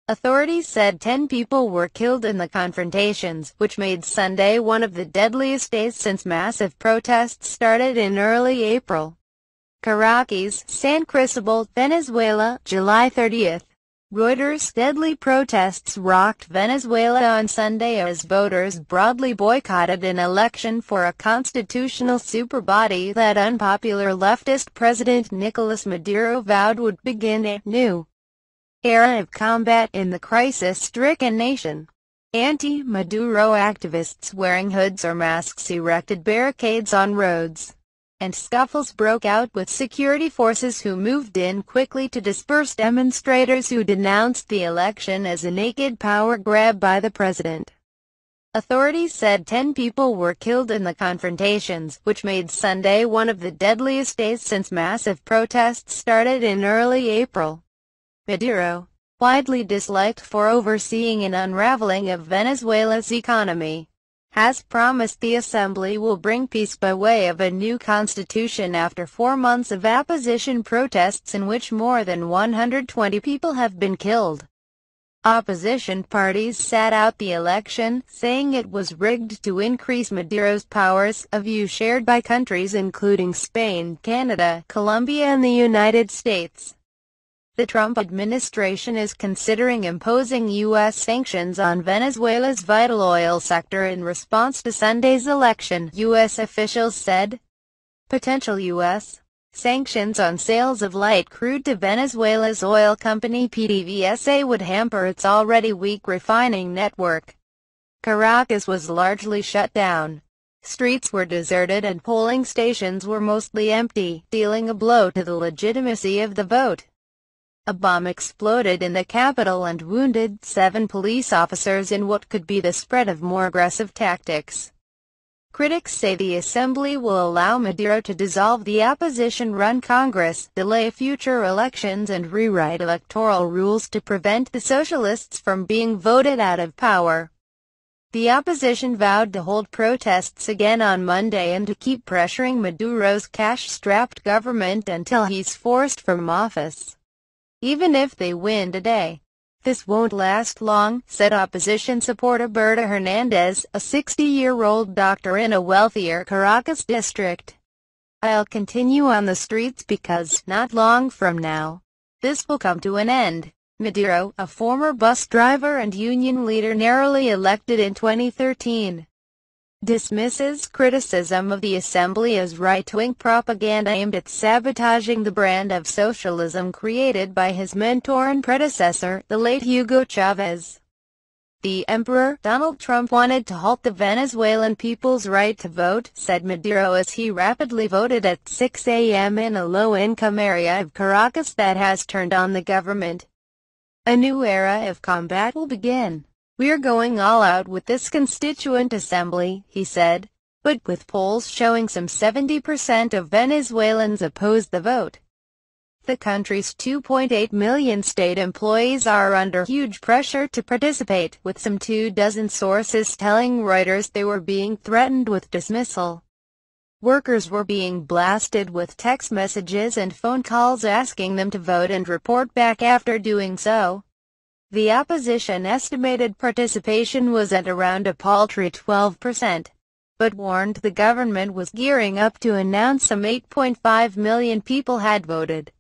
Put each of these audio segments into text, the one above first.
Authorities said 10 people were killed in the confrontations, which made Sunday one of the deadliest days since massive protests started in early April. Caracas, San Cristobal, Venezuela, July 30th. Reuters. Deadly protests rocked Venezuela on Sunday as voters broadly boycotted an election for a constitutional superbody that unpopular leftist President Nicolas Maduro vowed would begin a new era of combat in the crisis-stricken nation. Anti-Maduro activists wearing hoods or masks erected barricades on roads, and scuffles broke out with security forces who moved in quickly to disperse demonstrators who denounced the election as a naked power grab by the president. Authorities said 10 people were killed in the confrontations, which made Sunday one of the deadliest days since massive protests started in early April. Maduro, widely disliked for overseeing an unraveling of Venezuela's economy, has promised the assembly will bring peace by way of a new constitution after 4 months of opposition protests in which more than 120 people have been killed. Opposition parties sat out the election, saying it was rigged to increase Maduro's powers, a view shared by countries including Spain, Canada, Colombia and the United States. The Trump administration is considering imposing U.S. sanctions on Venezuela's vital oil sector in response to Sunday's election, U.S. officials said. Potential U.S. sanctions on sales of light crude to Venezuela's oil company PDVSA would hamper its already weak refining network. Caracas was largely shut down. Streets were deserted and polling stations were mostly empty, dealing a blow to the legitimacy of the vote. A bomb exploded in the capital and wounded 7 police officers in what could be the spread of more aggressive tactics. Critics say the assembly will allow Maduro to dissolve the opposition-run Congress, delay future elections and rewrite electoral rules to prevent the socialists from being voted out of power. The opposition vowed to hold protests again on Monday and to keep pressuring Maduro's cash-strapped government until he's forced from office. Even if they win today, this won't last long, said opposition supporter Berta Hernandez, a 60-year-old doctor in a wealthier Caracas district. I'll continue on the streets because, not long from now, this will come to an end. Maduro, a former bus driver and union leader narrowly elected in 2013, dismisses criticism of the assembly as right-wing propaganda aimed at sabotaging the brand of socialism created by his mentor and predecessor, the late Hugo Chavez. The Emperor, Donald Trump, wanted to halt the Venezuelan people's right to vote, said Maduro as he rapidly voted at 6 a.m. in a low-income area of Caracas that has turned on the government. A new era of combat will begin. We're going all out with this constituent assembly, he said, but with polls showing some 70% of Venezuelans oppose the vote. The country's 2.8 million state employees are under huge pressure to participate, with some 24 sources telling Reuters they were being threatened with dismissal. Workers were being blasted with text messages and phone calls asking them to vote and report back after doing so. The opposition estimated participation was at around a paltry 12%, but warned the government was gearing up to announce some 8.5 million people had voted.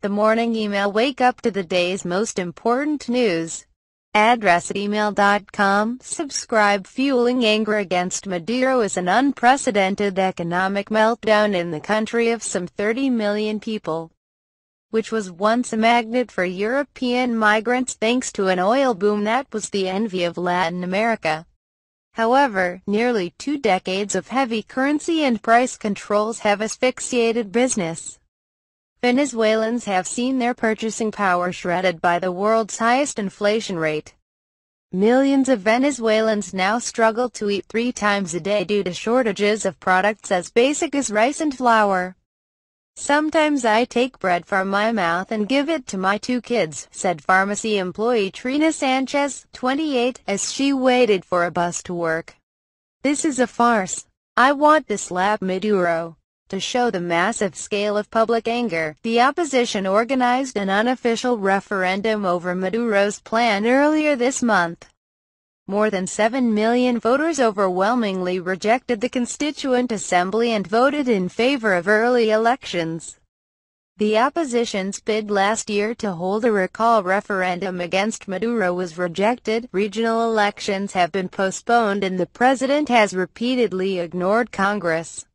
The morning email wake up to the day's most important news. Address at email.com. Subscribe. Fueling anger against Maduro is an unprecedented economic meltdown in the country of some 30 million people, which was once a magnet for European migrants thanks to an oil boom that was the envy of Latin America. However, nearly 2 decades of heavy currency and price controls have asphyxiated business. Venezuelans have seen their purchasing power shredded by the world's highest inflation rate. Millions of Venezuelans now struggle to eat 3 times a day due to shortages of products as basic as rice and flour. Sometimes I take bread from my mouth and give it to my 2 kids, said pharmacy employee Trina Sanchez, 28, as she waited for a bus to work. This is a farce. I want to slap Maduro. To show the massive scale of public anger, the opposition organized an unofficial referendum over Maduro's plan earlier this month. More than 7 million voters overwhelmingly rejected the Constituent Assembly and voted in favor of early elections. The opposition's bid last year to hold a recall referendum against Maduro was rejected. Regional elections have been postponed and the president has repeatedly ignored Congress.